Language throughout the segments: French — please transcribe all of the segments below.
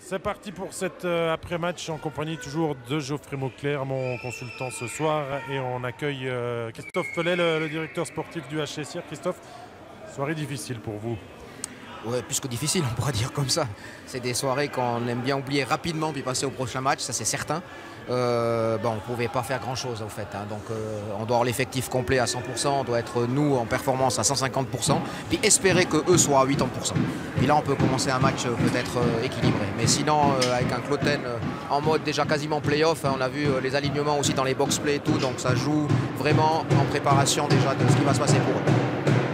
C'est parti pour cet après-match en compagnie toujours de Geoffrey Mauclair, mon consultant ce soir. Et on accueille Christophe Fellet, le directeur sportif du HCSIR. Christophe, soirée difficile pour vous. Ouais, plus que difficile, on pourra dire comme ça. C'est des soirées qu'on aime bien oublier rapidement puis passer au prochain match, ça c'est certain. On ne pouvait pas faire grand-chose en fait. Donc on doit avoir l'effectif complet à 100%, on doit être nous en performance à 150%, puis espérer qu'eux soient à 80%. Puis là on peut commencer un match peut-être équilibré. Mais sinon avec un Cloten en mode déjà quasiment play-off, on a vu les alignements aussi dans les box-play et tout, donc ça joue vraiment en préparation déjà de ce qui va se passer pour eux.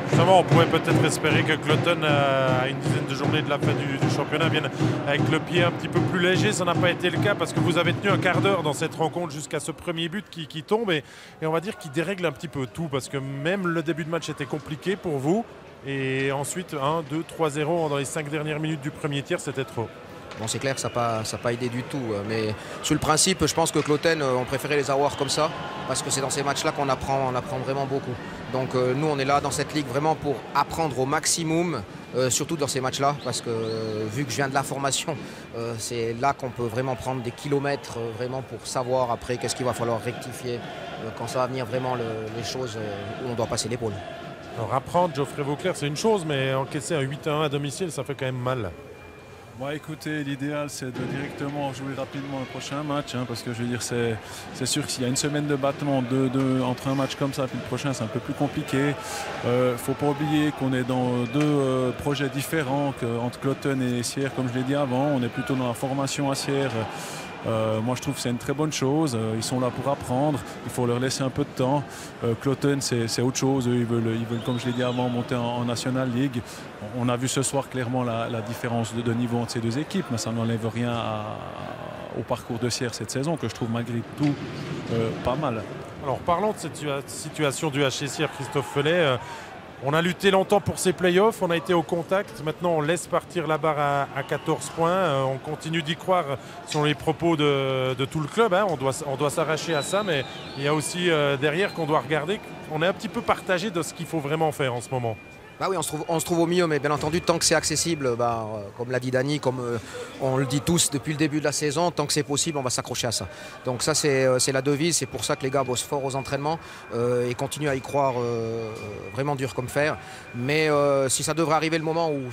Justement, on pourrait peut-être espérer que Cloten, à une dizaine de journées de la fin du championnat, vienne avec le pied un petit peu plus léger. Ça n'a pas été le cas parce que vous avez tenu un quart d'heure dans cette rencontre jusqu'à ce premier but qui tombe et on va dire qu'il dérègle un petit peu tout parce que même le début de match était compliqué pour vous et ensuite 1, 2, 3-0 dans les 5 dernières minutes du premier tiers, c'était trop. Bon, c'est clair que ça n'a pas aidé du tout. Mais sur le principe, je pense que Cloten, on préférait les avoir comme ça parce que c'est dans ces matchs-là qu'on apprend vraiment beaucoup. Donc nous, on est là dans cette ligue vraiment pour apprendre au maximum, surtout dans ces matchs-là, parce que vu que je viens de la formation, c'est là qu'on peut vraiment prendre des kilomètres vraiment pour savoir après qu'est-ce qu'il va falloir rectifier quand ça va venir vraiment les choses où on doit passer l'épaule. Alors apprendre, Geoffrey Mauclair, c'est une chose, mais encaisser un 8-1 à domicile, ça fait quand même mal. Bon, écoutez, l'idéal c'est de directement jouer rapidement le prochain match, parce que je veux dire c'est sûr que s'il y a une semaine de battement entre un match comme ça et le prochain, c'est un peu plus compliqué. Faut pas oublier qu'on est dans deux projets différents entre Cloten et Sierre, comme je l'ai dit avant. On est plutôt dans la formation à Sierre. Moi je trouve que c'est une très bonne chose, ils sont là pour apprendre, il faut leur laisser un peu de temps. Cloten c'est autre chose, ils veulent comme je l'ai dit avant monter en National League. On a vu ce soir clairement la différence de niveau entre ces deux équipes, mais ça n'enlève rien au parcours de Sierre cette saison que je trouve malgré tout pas mal. Alors parlons de cette situation du HCSIR, Christophe Fellet. On a lutté longtemps pour ces playoffs, on a été au contact. Maintenant, on laisse partir la barre à 14 points. On continue d'y croire selon les propos de tout le club. On doit s'arracher à ça, mais il y a aussi derrière qu'on doit regarder. On est un petit peu partagé de ce qu'il faut vraiment faire en ce moment. Bah oui, on se trouve au milieu, mais bien entendu, tant que c'est accessible, comme l'a dit Dany, comme on le dit tous depuis le début de la saison, tant que c'est possible, on va s'accrocher à ça. Donc ça, c'est la devise, c'est pour ça que les gars bossent fort aux entraînements et continuent à y croire vraiment dur comme fer. Mais si ça devrait arriver le moment où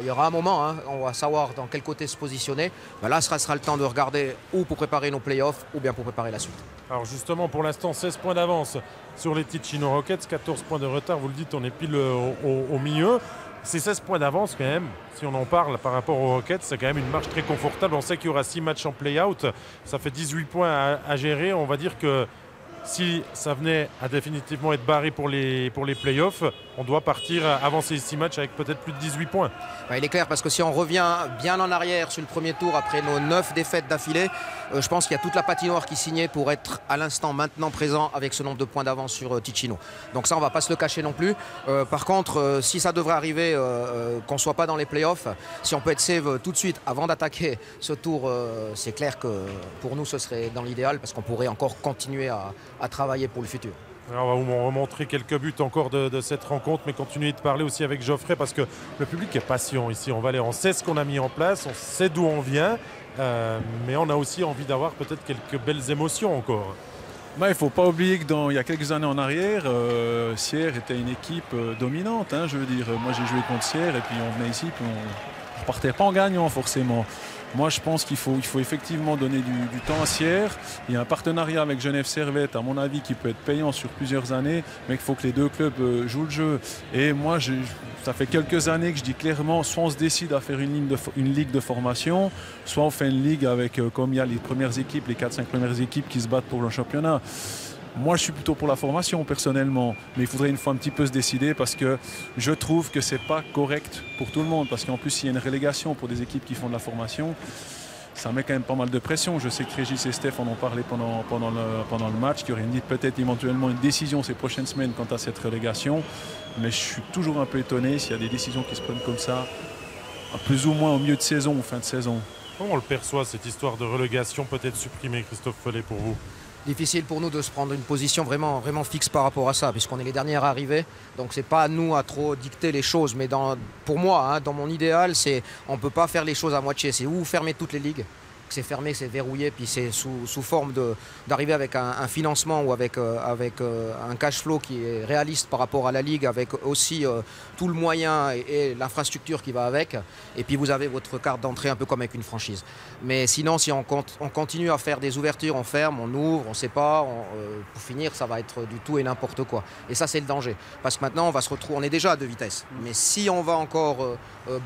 il y aura un moment, on va savoir dans quel côté se positionner, là, ce sera le temps de regarder ou pour préparer nos playoffs ou bien pour préparer la suite. Alors justement, pour l'instant, 16 points d'avance sur les Ticino Rockets, 14 points de retard, vous le dites, on est pile au milieu. Ces 16 points d'avance quand même, si on en parle par rapport aux Rockets, c'est quand même une marche très confortable. On sait qu'il y aura 6 matchs en play-out, ça fait 18 points à gérer. On va dire que si ça venait à définitivement être barré pour les playoffs, on doit partir avant ces 6 matchs avec peut-être plus de 18 points. Il est clair parce que si on revient bien en arrière sur le premier tour après nos 9 défaites d'affilée, je pense qu'il y a toute la patinoire qui signait pour être à l'instant maintenant présent avec ce nombre de points d'avance sur Ticino. Donc ça, on ne va pas se le cacher non plus. Par contre, si ça devrait arriver qu'on ne soit pas dans les playoffs, si on peut être save tout de suite avant d'attaquer ce tour, c'est clair que pour nous ce serait dans l'idéal parce qu'on pourrait encore continuer à travailler pour le futur. Alors on va vous remontrer quelques buts encore de cette rencontre, mais continuez de parler aussi avec Geoffrey parce que le public est patient ici. On sait ce qu'on a mis en place, on sait d'où on vient, mais on a aussi envie d'avoir peut-être quelques belles émotions encore. Il ne faut pas oublier qu'il y a quelques années en arrière, Sierre était une équipe dominante. Je veux dire, moi j'ai joué contre Sierre et puis on venait ici, puis on ne repartait pas en gagnant forcément. Moi, je pense qu'il faut effectivement donner du temps à Sierre. Il y a un partenariat avec Genève Servette, à mon avis, qui peut être payant sur plusieurs années, mais il faut que les deux clubs jouent le jeu. Et moi, ça fait quelques années que je dis clairement, soit on se décide à faire une ligue de formation, soit on fait une ligue avec, comme il y a les premières équipes, les 4-5 premières équipes qui se battent pour le championnat. Moi, je suis plutôt pour la formation personnellement, mais il faudrait une fois un petit peu se décider parce que je trouve que c'est pas correct pour tout le monde. Parce qu'en plus, il y a une relégation pour des équipes qui font de la formation. Ça met quand même pas mal de pression. Je sais que Régis et Steph en ont parlé pendant le match, qu'il y aurait peut-être éventuellement une décision ces prochaines semaines quant à cette relégation. Mais je suis toujours un peu étonné s'il y a des décisions qui se prennent comme ça, plus ou moins au milieu de saison ou fin de saison. Comment on le perçoit, cette histoire de relégation peut être supprimée, Christophe Fellet, pour vous? Difficile pour nous de se prendre une position vraiment, vraiment fixe par rapport à ça, puisqu'on est les derniers arrivés. Donc c'est pas à nous à trop dicter les choses. Mais pour moi, dans mon idéal, on ne peut pas faire les choses à moitié. C'est ou fermer toutes les ligues, c'est fermé, c'est verrouillé, puis c'est sous forme d'arriver avec un financement ou avec un cash flow qui est réaliste par rapport à la Ligue, avec aussi tout le moyen et l'infrastructure qui va avec. Et puis vous avez votre carte d'entrée un peu comme avec une franchise. Mais sinon, si on continue à faire des ouvertures, on ferme, on ouvre, on ne sait pas, pour finir, ça va être du tout et n'importe quoi. Et ça, c'est le danger. Parce que maintenant, on va se retrouver, on est déjà à 2 vitesses. Mais si on va encore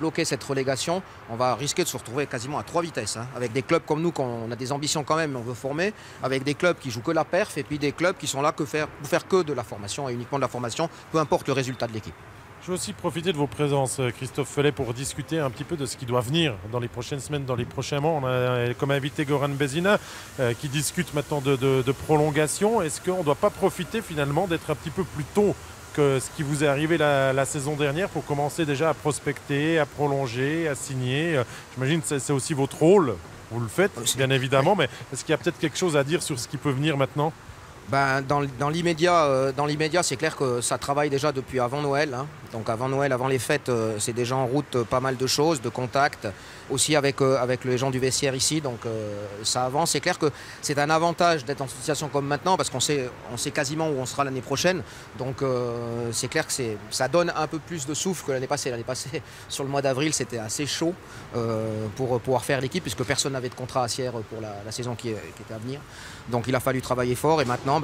bloquer cette relégation, on va risquer de se retrouver quasiment à 3 vitesses, avec des clubs comme nous, on a des ambitions quand même, on veut former, avec des clubs qui jouent que la perf et puis des clubs qui sont là pour faire que de la formation et uniquement de la formation, peu importe le résultat de l'équipe. Je veux aussi profiter de vos présences, Christophe Follet, pour discuter un petit peu de ce qui doit venir dans les prochaines semaines, dans les prochains mois. On a comme invité Goran Bezina qui discute maintenant de prolongation. Est-ce qu'on ne doit pas profiter finalement d'être un petit peu plus tôt que ce qui vous est arrivé la saison dernière pour commencer déjà à prospecter, à prolonger, à signer? J'imagine que c'est aussi votre rôle. Vous le faites, bien évidemment, mais est-ce qu'il y a peut-être quelque chose à dire sur ce qui peut venir maintenant? Dans l'immédiat, c'est clair que ça travaille déjà depuis avant Noël. Donc avant Noël, avant les fêtes, c'est déjà en route pas mal de choses, de contacts, aussi avec les gens du vestiaire ici. Donc ça avance. C'est clair que c'est un avantage d'être en situation comme maintenant parce qu'on sait quasiment où on sera l'année prochaine. Donc c'est clair que ça donne un peu plus de souffle que l'année passée. L'année passée, sur le mois d'avril, c'était assez chaud pour pouvoir faire l'équipe puisque personne n'avait de contrat à Sierre pour la saison qui était à venir. Donc il a fallu travailler fort et maintenant,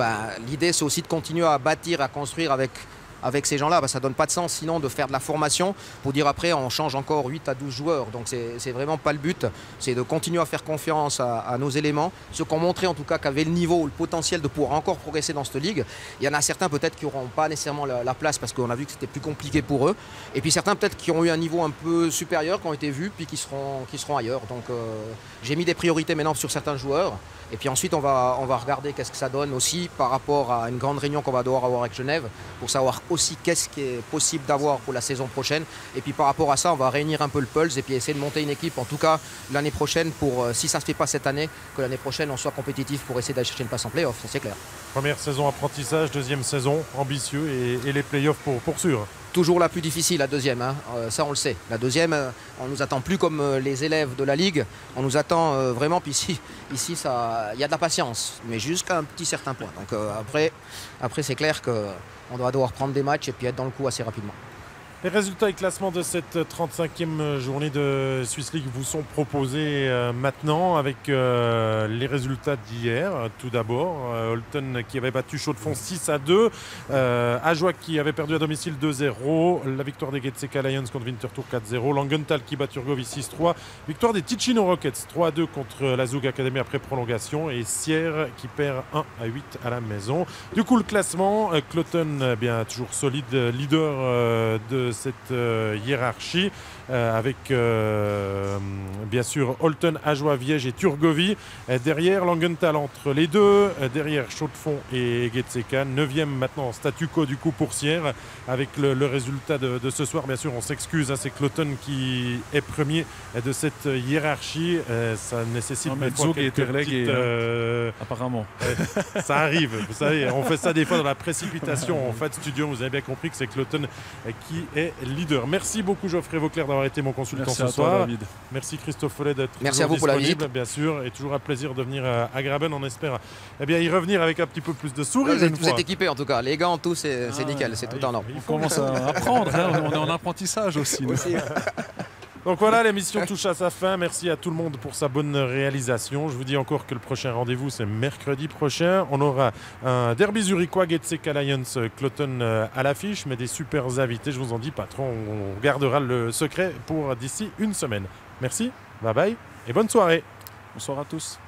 l'idée c'est aussi de continuer à bâtir, à construire avec ces gens-là. Ça ne donne pas de sens sinon de faire de la formation pour dire après on change encore 8 à 12 joueurs. Donc c'est vraiment pas le but. C'est de continuer à faire confiance à nos éléments, ceux qui ont montré en tout cas qu'avaient le niveau ou le potentiel de pouvoir encore progresser dans cette ligue. Il y en a certains peut-être qui n'auront pas nécessairement la place parce qu'on a vu que c'était plus compliqué pour eux. Et puis certains peut-être qui ont eu un niveau un peu supérieur, qui ont été vus, puis qui seront ailleurs. Donc j'ai mis des priorités maintenant sur certains joueurs. Et puis ensuite, on va regarder qu'est-ce que ça donne aussi par rapport à une grande réunion qu'on va devoir avoir avec Genève pour savoir aussi qu'est-ce qui est possible d'avoir pour la saison prochaine. Et puis par rapport à ça, on va réunir un peu le pulse et puis essayer de monter une équipe, en tout cas l'année prochaine, pour si ça ne se fait pas cette année, que l'année prochaine on soit compétitif pour essayer d'aller chercher une place en play-off, ça c'est clair. Première saison apprentissage, deuxième saison ambitieux et les play-offs pour sûr. Toujours la plus difficile, la deuxième, ça on le sait. La deuxième, on ne nous attend plus comme les élèves de la Ligue, on nous attend vraiment, puis ici il y a de la patience, mais jusqu'à un petit certain point. Donc après c'est clair qu'on doit devoir prendre des matchs et puis être dans le coup assez rapidement. Les résultats et classements de cette 35e journée de Swiss League vous sont proposés maintenant avec les résultats d'hier. Tout d'abord, Holton qui avait battu Chaux-de-Fonds 6-2, Ajoie qui avait perdu à domicile 2-0, la victoire des Getseka Lions contre Winterthur 4-0, Langenthal qui bat Turgovie 6-3, victoire des Ticino Rockets 3-2 contre la Zug Academy après prolongation et Sierre qui perd 1-8 à la maison. Du coup, le classement, Cloton bien toujours solide leader de cette hiérarchie avec bien sûr Holton, Ajoie, Viège et Turgovie. Derrière Langenthal entre les deux, derrière Chaux-de-Fonds et Getseka. 9e maintenant statu quo du coup pour Sierre avec le résultat de ce soir. Bien sûr on s'excuse, c'est Cloton qui est premier de cette hiérarchie. Ça nécessite apparemment. Ça arrive, vous savez, on fait ça des fois dans la précipitation. En fait, studio, vous avez bien compris que c'est Cloton qui est leader. Merci beaucoup Geoffrey Vauclair d'avoir été mon consultant ce soir. David. Merci Christophe Follet d'être disponible, bien sûr, et toujours un plaisir de venir à Graben. On espère y revenir avec un petit peu plus de sourire. Vous êtes équipés en tout cas, les gants, tout c'est nickel, c'est tout en ordre. On commence à apprendre, on est en apprentissage aussi. Donc voilà, l'émission touche à sa fin. Merci à tout le monde pour sa bonne réalisation. Je vous dis encore que le prochain rendez-vous, c'est mercredi prochain. On aura un derby zurichois, Getseka Lions, Cloton à l'affiche, mais des super invités. Je vous en dis pas trop. On gardera le secret pour d'ici une semaine. Merci, bye bye et bonne soirée. Bonsoir à tous.